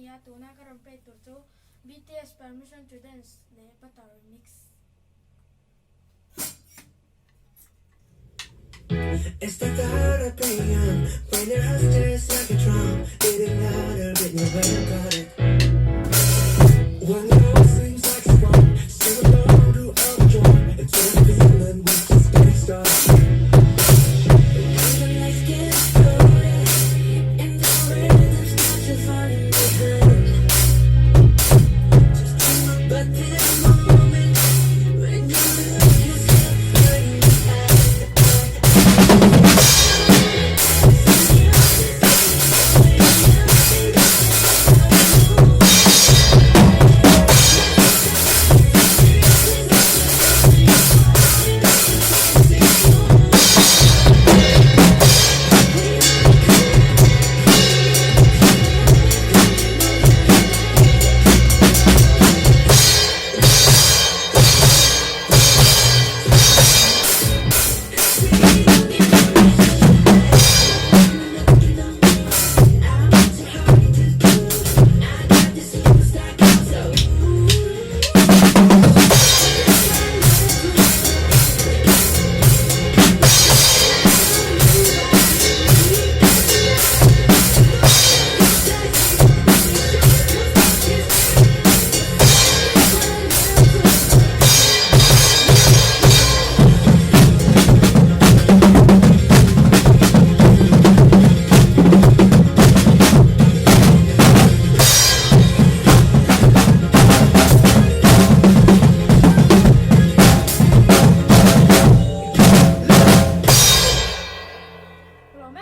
India tuna karam play tur chu BTS permission to dance le patar mix. It's the thought of being young, when your heart stirs like a drum, getting louder, but you ain't got it. When it all seems like it's wrong, sing along to our joy, it's all feeling we just getting started. When life gets loaded, and the rhythm starts to fall in behind, just dream about this moment, when you lose yourself hiding behind. Belum